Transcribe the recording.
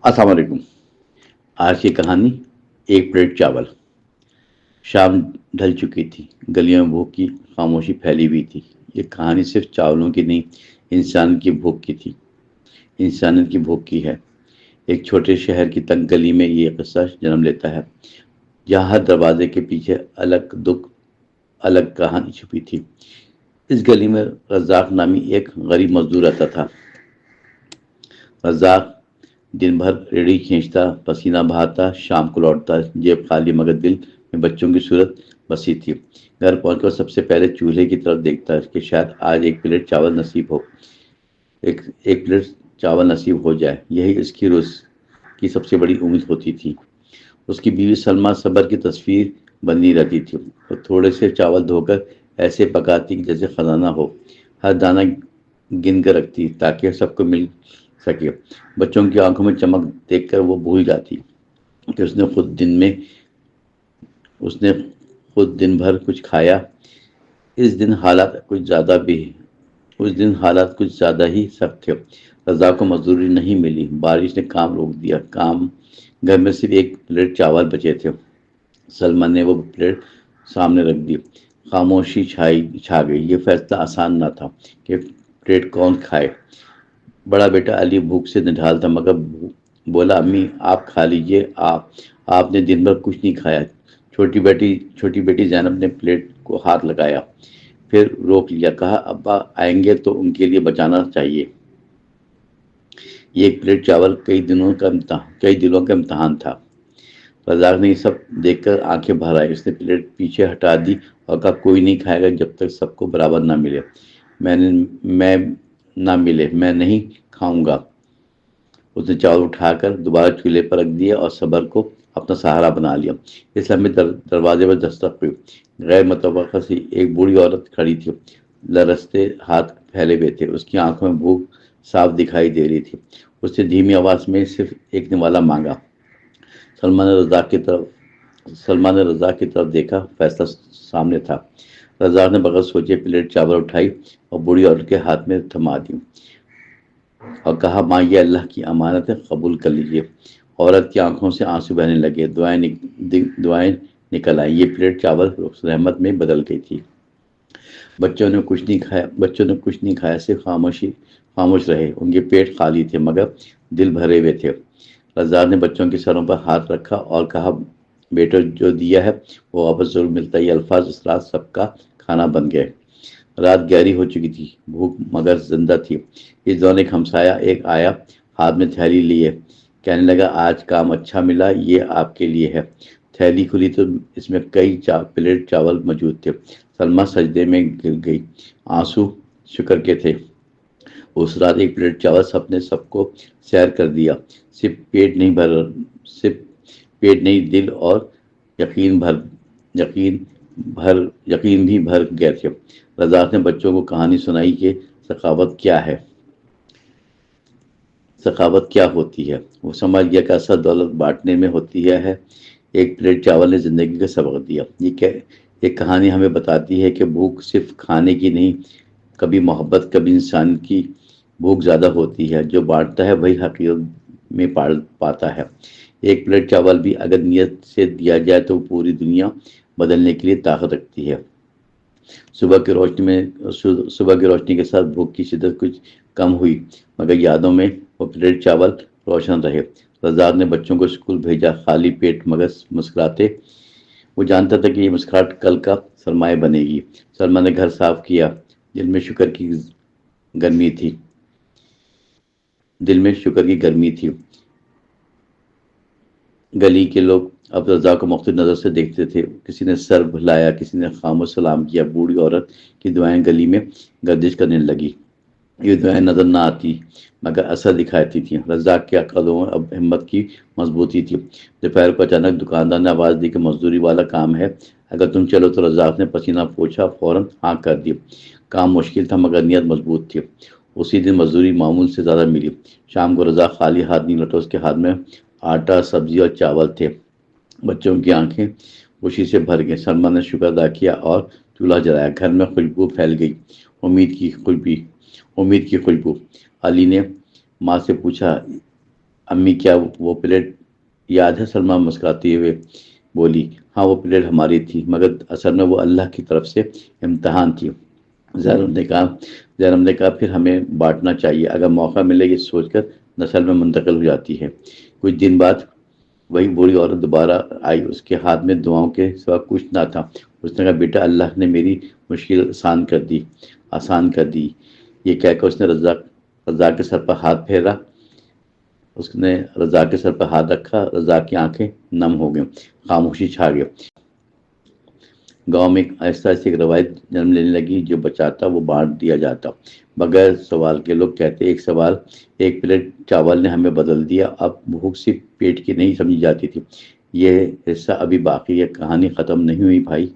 अस्सलाम वालेकुम। आज की कहानी एक प्लेट चावल। शाम ढल चुकी थी, गलियों में भूख की खामोशी फैली हुई थी। ये कहानी सिर्फ चावलों की नहीं, इंसान की भूख की थी। इंसानियत की भूख की है। एक छोटे शहर की तंग गली में ये किस्सा जन्म लेता है, जहाँ हर दरवाजे के पीछे अलग दुख, अलग कहानी छुपी थी। इस गली में रज़ाक नामी एक गरीब मजदूर आता था। रज़ाक दिन भर रेड़ी खींचता, पसीना बहाता, शाम को लौटता, जेब खाली मगर दिल में बच्चों की सूरत बसी थी। घर पहुंचकर सबसे पहले चूल्हे की तरफ देखता कि शायद आज एक प्लेट चावल नसीब हो, एक एक प्लेट चावल नसीब हो जाए। यही इसकी रोज की सबसे बड़ी उम्मीद होती थी। उसकी बीवी सलमा सबर की तस्वीर बनी रहती थी। वो थोड़े से चावल धोकर ऐसे पकाती कि जैसे खजाना हो। हर दाना गिन कर रखती ताकि सबको मिल सके। बच्चों की आंखों में चमक देखकर वो भूल जाती कि उसने खुद दिन भर कुछ खाया। इस दिन हालात कुछ ज़्यादा भी उस दिन हालात कुछ ज़्यादा ही सख्त थे। रज़ा को मजदूरी नहीं मिली, बारिश ने काम रोक दिया। घर में सिर्फ एक प्लेट चावल बचे थे। सलमान ने वो प्लेट सामने रख दी। खामोशी छा गई। ये फैसला आसान ना था कि प्लेट कौन खाए। बड़ा बेटा अली भूख से निढाल था मगर बोला, अम्मी आप खा लीजिए, आपने दिन भर कुछ नहीं खाया। छोटी बेटी जैनब ने प्लेट को हाथ लगाया, फिर रोक लिया। कहा, अब्बा आएंगे तो उनके लिए बचाना चाहिए। ये एक प्लेट चावल कई दिनों का इम्तहान था। रज़ाक ने ये सब देखकर आंखें भर आई। उसने प्लेट पीछे हटा दी और कहा, कोई नहीं खाएगा जब तक सबको बराबर ना मिले। मैं ना मिले मैं नहीं खाऊंगा। उसने चावल उठाकर दोबारा चूल्हे पर रख दिया और सबर को अपना सहारा बना लिया। इस लम्बे दरवाजे पर दस्तक हुई। गैर मुतवक्का सी एक बूढ़ी औरत खड़ी थी, लरसते हाथ फैले हुए थे। उसकी आंखों में भूख साफ दिखाई दे रही थी। उसने धीमी आवाज में सिर्फ एक निवाला मांगा। सलमान ने रज़ाक की तरफ सलमान ने रज़ाक की तरफ देखा। फैसला सामने था। रज़ाक ने बगैर सोचे प्लेट चावल उठाई और बूढ़ी औरत के हाथ में थमा दी और कहा, माँ ये अल्लाह की अमानत है, कबूल कर लीजिए। औरत की आंखों से आंसू बहने लगे। दुआएं निकल आई। ये प्लेट चावल रहमत में बदल गई थी। बच्चों ने कुछ नहीं खाया, सिर्फ खामोश रहे। उनके पेट खाली थे मगर दिल भरे हुए थे। रज़ाक ने बच्चों के सरों पर हाथ रखा और कहा, बेटो जो दिया है वो वापस जरूर मिलता है। ये अल्फाज उस रात सबका खाना बन गए। रात गहरी हो चुकी थी, भूख मगर जिंदा थी। इस दौरान एक हमसाया आया, हाथ में थैली लिए। कहने लगा, आज काम अच्छा मिला, ये आपके लिए है। थैली खुली तो इसमें प्लेट चावल मौजूद थे। सलमा सजदे में गिर गई। आंसू शुक्र के थे। उस रात एक प्लेट चावल सबने सबको सैर कर दिया। सिर्फ पेट नहीं भर सिर्फ पेट नहीं, दिल और यकीन भर यकीन यकीन भी भर गए थे। रज़ाक ने बच्चों को कहानी सुनाई कि सखावत क्या है, सखावत क्या होती है। वो समझ गया कि असल दौलत बांटने में होती है। एक प्लेट चावल ने जिंदगी का सबक दिया। एक कहानी हमें बताती है कि भूख सिर्फ खाने की नहीं, कभी मोहब्बत, कभी इंसान की भूख ज़्यादा होती है। जो बांटता है वही हकीकत में पाता है। एक प्लेट चावल भी अगर नियत से दिया जाए तो पूरी दुनिया बदलने के लिए ताकत रखती है। सुबह की रोशनी के साथ भूख की शिद्दत कुछ कम हुई मगर यादों में वो प्लेट चावल रोशन रहे। रज़ाक ने बच्चों को स्कूल भेजा, खाली पेट मगर मुस्कुराते। वो जानता था कि ये मुस्कुराहट कल का सरमाया बनेगी। सलमान ने घर साफ किया। दिल में शुक्र की गर्मी थी दिल में शुक्र की गर्मी थी। गली के लोग अब रज़ा को मुख्तलिफ नज़र से देखते थे। किसी ने सर हिलाया, किसी ने खामोश सलाम किया। बूढ़ी औरत की दुआएं गली में गर्दिश करने लगी। ये दुआएं नजर न आती मगर असर दिखाती थी। रज़ाक के कदमों में अब हिम्मत की मजबूती थी। दोपहर को अचानक दुकानदार ने आवाज़ दी कि मजदूरी वाला काम है, अगर तुम चलो तो। रज़ाक ने पसीना पोंछा, फौरन हाँ कर दी। काम मुश्किल था मगर नियत मजबूत थी। उसी दिन मजदूरी मामूल से ज़्यादा मिली। शाम को रज़ाक खाली हाथ नहीं लौटा। उसके हाथ में आटा, सब्जी और चावल थे। बच्चों की आंखें खुशी से भर गई। सलमान ने शुक्र अदा किया और चूल्हा जलाया। घर में खुशबू फैल गई, उम्मीद की खुशबू। अली ने माँ से पूछा, امی کیا وہ پلیٹ یاد ہے؟ سلمہ مسکراتے ہوئے بولی، ہاں وہ پلیٹ ہماری تھی، مگر اصل میں وہ اللہ کی طرف سے امتحان تھی۔ زینب نے کہا پھر ہمیں بانٹنا چاہیے، اگر موقع ملے یہ سوچ کر نسل میں منتقل ہو جاتی ہے۔ کچھ دن بعد وہی بوڑھی عورت دوبارہ آئی، اس کے ہاتھ میں دعاؤں کے سوا کچھ نہ تھا۔ اس نے کہا بیٹا اللہ نے میری مشکل آسان کر دی۔ یہ کہہ کر اس نے رضا کے سر پر ہاتھ پھیرا۔ اس نے رضا کے سر پر ہاتھ رکھا، رضا کی آنکھیں نم ہو گئیں، خاموشی چھا گئی۔ گاؤں میں آہستہ آہستہ ایک روایت جنم لینے لگی، جو بچا تھا وہ بانٹ دیا جاتا، بغیر سوال کے۔ لوگ کہتے ایک پلیٹ چاول نے ہمیں بدل دیا۔ اب بھوک صرف پیٹ کی نہیں سمجھی جاتی تھی۔ یہ حصہ ابھی باقی ہے، کہانی ختم نہیں ہوئی بھائی۔